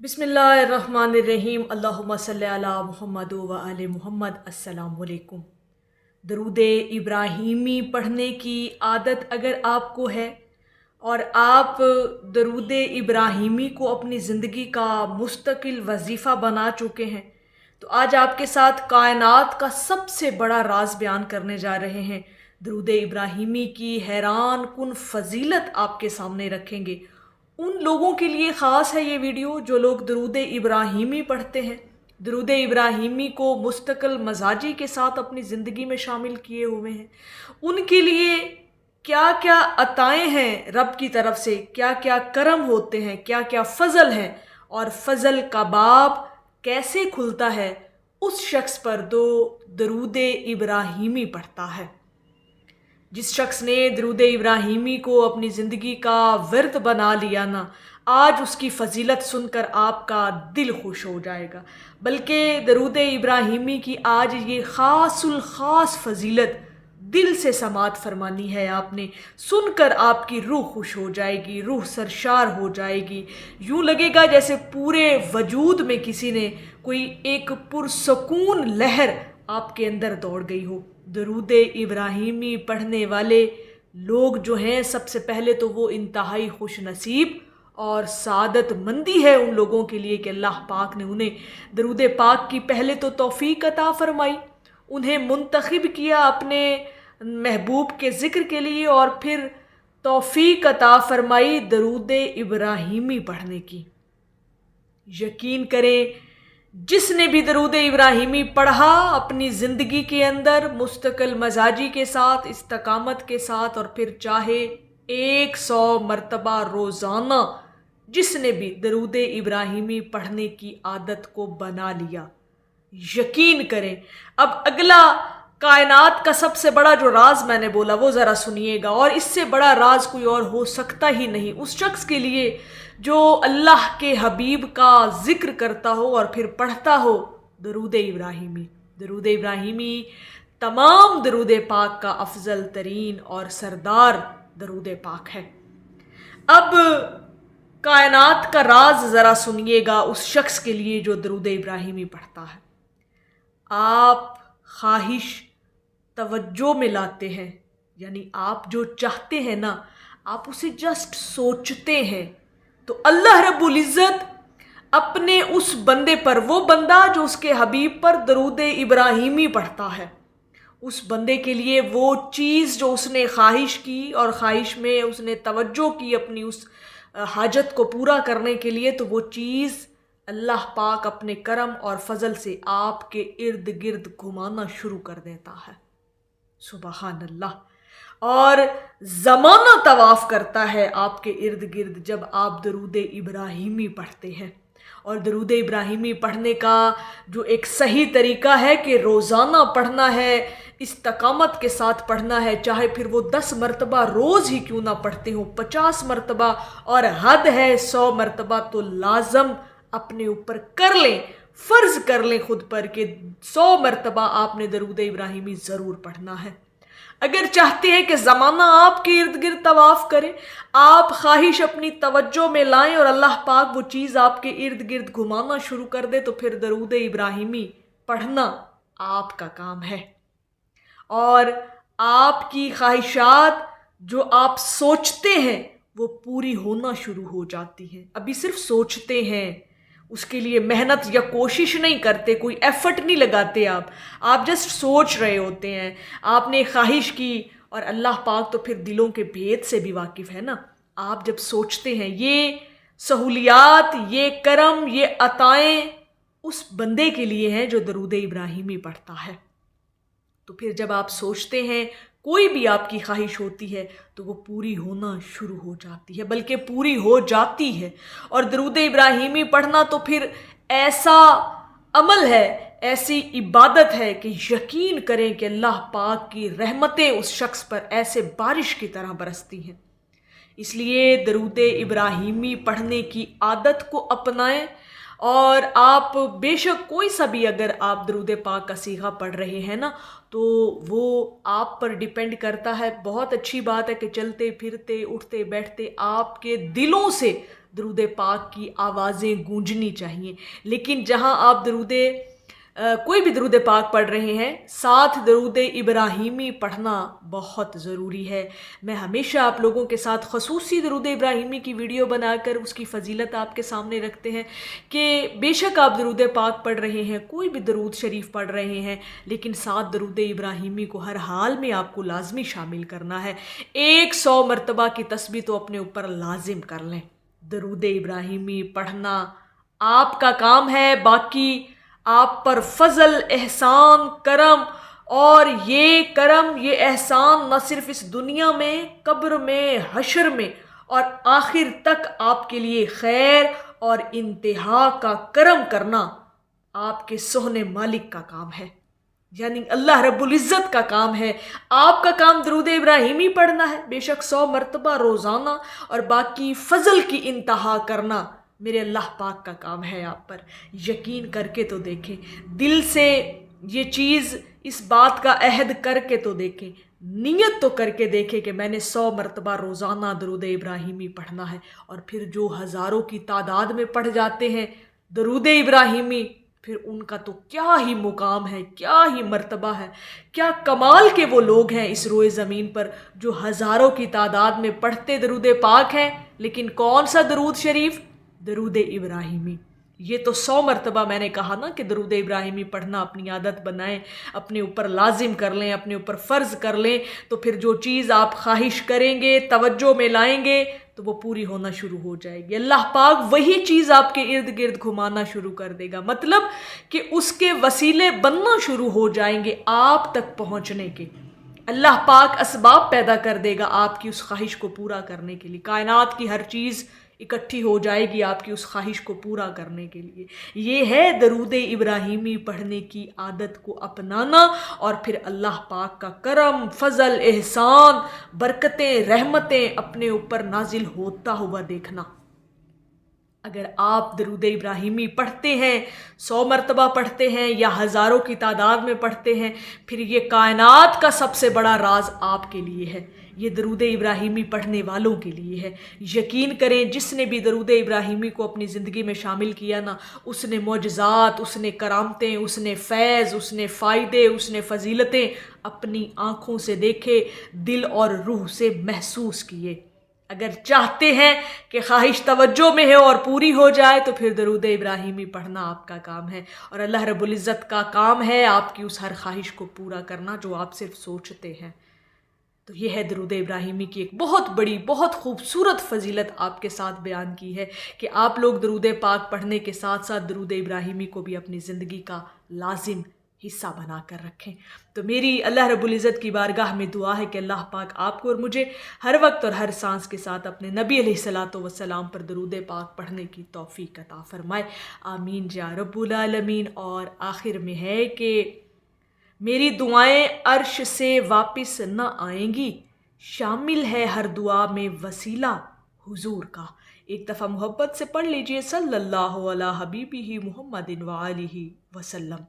बिस्मिल्लाहिर्रहमानिर्रहीम। अल्लाहुम्मा सल्ली अला मुहम्मद व आले मुहम्मद। अस्सलाम वालेकुम। दरूद इब्राहीमी पढ़ने की आदत अगर आपको है और आप दरूद इब्राहीमी को अपनी ज़िंदगी का मुस्तकिल वजीफ़ा बना चुके हैं तो आज आपके साथ कायनात का सबसे बड़ा राज बयान करने जा रहे हैं। दरूद इब्राहीमी की हैरान कुन फजीलत आपके सामने रखेंगे। उन लोगों के लिए ख़ास है ये वीडियो जो लोग दरूद इब्राहीमी पढ़ते हैं, दरूद इब्राहीमी को मुस्तकिल मजाजी के साथ अपनी ज़िंदगी में शामिल किए हुए हैं। उनके लिए क्या क्या अताएँ हैं रब की तरफ से, क्या क्या करम होते हैं, क्या क्या फ़ज़ल हैं और फ़ज़ल का बाब कैसे खुलता है उस शख्स पर जो दरूद इब्राहीमी पढ़ता है। जिस शख्स ने दरूद इब्राहीमी को अपनी ज़िंदगी का विर्द बना लिया ना, आज उसकी फ़जीलत सुनकर आपका दिल खुश हो जाएगा। बल्कि दरूद इब्राहीमी की आज ये ख़ासुल ख़ास फ़जीलत दिल से समात फरमानी है आपने, सुनकर आपकी रूह खुश हो जाएगी, रूह सरशार हो जाएगी। यूँ लगेगा जैसे पूरे वजूद में किसी ने कोई एक पुरसकून लहर आपके अंदर दौड़ गई हो। दरूद इब्राहीमी पढ़ने वाले लोग जो हैं, सबसे पहले तो वो इंतहाई खुश नसीब और सादत मंदी है उन लोगों के लिए कि अल्लाह पाक ने उन्हें दरूद पाक की पहले तो तौफीक अता फरमाई, उन्हें मुंतखब किया अपने महबूब के ज़िक्र के लिए और फिर तौफीक अता फरमाई दरूद इब्राहीमी पढ़ने की। यकीन करें, जिसने भी दरूद इब्राहीमी पढ़ा अपनी ज़िंदगी के अंदर मुस्तकिल मजाजी के साथ, इस्तकामत के साथ और फिर चाहे 100 मरतबा रोज़ाना जिसने भी दरूद इब्राहीमी पढ़ने की आदत को बना लिया, यकीन करें अब अगला कायनात का सबसे बड़ा जो राज मैंने बोला वो ज़रा सुनिएगा। और इससे बड़ा राज कोई और हो सकता ही नहीं उस शख्स के लिए जो अल्लाह के हबीब का ज़िक्र करता हो और फिर पढ़ता हो दरूद इब्राहीमी। दरूद इब्राहीमी तमाम दरूद पाक का अफजल तरीन और सरदार दरूद पाक है। अब कायनात का राज ज़रा सुनिएगा उस शख्स के लिए जो दरूद इब्राहीमी पढ़ता है। आप ख्वाहिश तवज्जो में लाते हैं, यानी आप जो चाहते हैं ना, आप उसे जस्ट सोचते हैं तो अल्लाह रब्बुल इज़्ज़त अपने उस बंदे पर, वो बंदा जो उसके हबीब पर दरूद इब्राहीमी पढ़ता है, उस बंदे के लिए वो चीज़ जो उसने ख्वाहिश की और ख्वाहिश में उसने तवज्जो की अपनी उस हाजत को पूरा करने के लिए, तो वो चीज़ अल्लाह पाक अपने करम और फजल से आपके इर्द गिर्द घुमाना शुरू कर देता है। सुबहान अल्लाह। और ज़माना तवाफ़ करता है आपके इर्द गिर्द जब आप दरूद इब्राहीमी पढ़ते हैं। और दरूद इब्राहीमी पढ़ने का जो एक सही तरीका है कि रोज़ाना पढ़ना है, इस्तकामत के साथ पढ़ना है, चाहे फिर वो 10 मरतबा रोज़ ही क्यों ना पढ़ते हो, 50 मरतबा और हद है 100 मरतबा तो लाजम अपने ऊपर कर लें, फ़र्ज़ कर लें खुद पर कि 100 मरतबा आपने दरूद इब्राहीमी ज़रूर पढ़ना है। अगर चाहते हैं कि ज़माना आपके इर्द गिर्द तवाफ़ करे, आप ख्वाहिश अपनी तवज्जो में लाएं और अल्लाह पाक वो चीज़ आपके इर्द गिर्द घुमाना शुरू कर दे, तो फिर दरूद इब्राहीमी पढ़ना आपका काम है। और आपकी ख्वाहिशात जो आप सोचते हैं वो पूरी होना शुरू हो जाती हैं। अभी सिर्फ सोचते हैं, उसके लिए मेहनत या कोशिश नहीं करते, कोई एफर्ट नहीं लगाते, आप जस्ट सोच रहे होते हैं। आपने ख्वाहिश की और अल्लाह पाक तो फिर दिलों के भेद से भी वाकिफ़ है ना। आप जब सोचते हैं, ये सहूलियात, ये करम, ये अताएँ उस बंदे के लिए हैं जो दरूद इब्राहीमी पढ़ता है। तो फिर जब आप सोचते हैं, कोई भी आपकी ख्वाहिश होती है तो वो पूरी होना शुरू हो जाती है, बल्कि पूरी हो जाती है। और दरूद इब्राहीमी पढ़ना तो फिर ऐसा अमल है, ऐसी इबादत है कि यकीन करें कि अल्लाह पाक की रहमतें उस शख्स पर ऐसे बारिश की तरह बरसती हैं। इसलिए दरूद इब्राहीमी पढ़ने की आदत को अपनाएं। और आप बेशक कोई सा भी अगर आप दरूद पाक का सीगा पढ़ रहे हैं ना, तो वो आप पर डिपेंड करता है। बहुत अच्छी बात है कि चलते फिरते उठते बैठते आपके दिलों से درود پاک کی آوازیں گونجنی چاہیے. لیکن جہاں آپ کوئی بھی درود پاک پڑھ رہے ہیں، ساتھ درود ابراہیمی پڑھنا بہت ضروری ہے. میں ہمیشہ آپ لوگوں کے ساتھ خصوصی درود ابراہیمی کی ویڈیو بنا کر اس کی فضیلت آپ کے سامنے رکھتے ہیں کہ بے شک آپ درود پاک پڑھ رہے ہیں، کوئی بھی درود شریف پڑھ رہے ہیں، لیکن ساتھ درود ابراہیمی کو ہر حال میں آپ کو لازمی شامل کرنا ہے. 100 مرتبہ کی تسبیح تو اپنے اوپر لازم کر لیں. درود ابراہیمی پڑھنا آپ کا کام ہے. باقی آپ پر فضل، احسان، کرم، اور یہ کرم، یہ احسان نہ صرف اس دنیا میں، قبر میں، حشر میں اور آخر تک آپ کے لیے خیر اور انتہا کا کرم کرنا آپ کے سوہنے مالک کا کام ہے، یعنی اللہ رب العزت کا کام ہے. آپ کا کام درود ابراہیمی پڑھنا ہے، بے شک 100 مرتبہ روزانہ، اور باقی فضل کی انتہا کرنا میرے اللہ پاک کا کام ہے. آپ پر یقین کر کے تو دیکھیں، دل سے یہ چیز، اس بات کا عہد کر کے تو دیکھیں، نیت تو کر کے دیکھیں کہ میں نے 100 مرتبہ روزانہ درود ابراہیمی پڑھنا ہے. اور پھر جو ہزاروں کی تعداد میں پڑھ جاتے ہیں درود ابراہیمی، پھر ان کا تو کیا ہی مقام ہے، کیا ہی مرتبہ ہے، کیا کمال کے وہ لوگ ہیں اس روئے زمین پر جو ہزاروں کی تعداد میں پڑھتے درود پاک ہیں، لیکن کون سا درود شریف؟ درود ابراہیمی. یہ تو 100 مرتبہ میں نے کہا نا کہ درود ابراہیمی پڑھنا اپنی عادت بنائیں، اپنے اوپر لازم کر لیں، اپنے اوپر فرض کر لیں، تو پھر جو چیز آپ خواہش کریں گے، توجہ میں لائیں گے، تو وہ پوری ہونا شروع ہو جائے گی. اللہ پاک وہی چیز آپ کے ارد گرد گھمانا شروع کر دے گا، مطلب کہ اس کے وسیلے بننا شروع ہو جائیں گے آپ تک پہنچنے کے. اللہ پاک اسباب پیدا کر دے گا آپ کی اس خواہش کو پورا کرنے کے لیے. کائنات کی ہر چیز اکٹھی ہو جائے گی آپ کی اس خواہش کو پورا کرنے کے لیے. یہ ہے درود ابراہیمی پڑھنے کی عادت کو اپنانا، اور پھر اللہ پاک کا کرم، فضل، احسان، برکتیں، رحمتیں اپنے اوپر نازل ہوتا ہوا دیکھنا. اگر آپ درود ابراہیمی پڑھتے ہیں، 100 مرتبہ پڑھتے ہیں یا ہزاروں کی تعداد میں پڑھتے ہیں، پھر یہ کائنات کا سب سے بڑا راز آپ کے لیے ہے، یہ درود ابراہیمی پڑھنے والوں کے لیے ہے. یقین کریں جس نے بھی درود ابراہیمی کو اپنی زندگی میں شامل کیا نا، اس نے معجزات، اس نے کرامتیں، اس نے فیض، اس نے فائدے، اس نے فضیلتیں اپنی آنکھوں سے دیکھے، دل اور روح سے محسوس کیے. اگر چاہتے ہیں کہ خواہش توجہ میں ہے اور پوری ہو جائے، تو پھر درود ابراہیمی پڑھنا آپ کا کام ہے، اور اللہ رب العزت کا کام ہے آپ کی اس ہر خواہش کو پورا کرنا جو آپ صرف سوچتے ہیں. تو یہ ہے درود ابراہیمی کی ایک بہت بڑی، بہت خوبصورت فضیلت آپ کے ساتھ بیان کی ہے کہ آپ لوگ درود پاک پڑھنے کے ساتھ ساتھ درود ابراہیمی کو بھی اپنی زندگی کا لازم حصہ بنا کر رکھیں. تو میری اللہ رب العزت کی بارگاہ میں دعا ہے کہ اللہ پاک آپ کو اور مجھے ہر وقت اور ہر سانس کے ساتھ اپنے نبی علیہ الصلوۃ والسلام پر درود پاک پڑھنے کی توفیق عطا فرمائے. آمین یا رب العالمین. اور آخر میں ہے کہ میری دعائیں عرش سے واپس نہ آئیں گی، شامل ہے ہر دعا میں وسیلہ حضور کا. ایک دفعہ محبت سے پڑھ لیجئے صلی اللہ علیہ حبیبہ محمد وآلہ وسلم.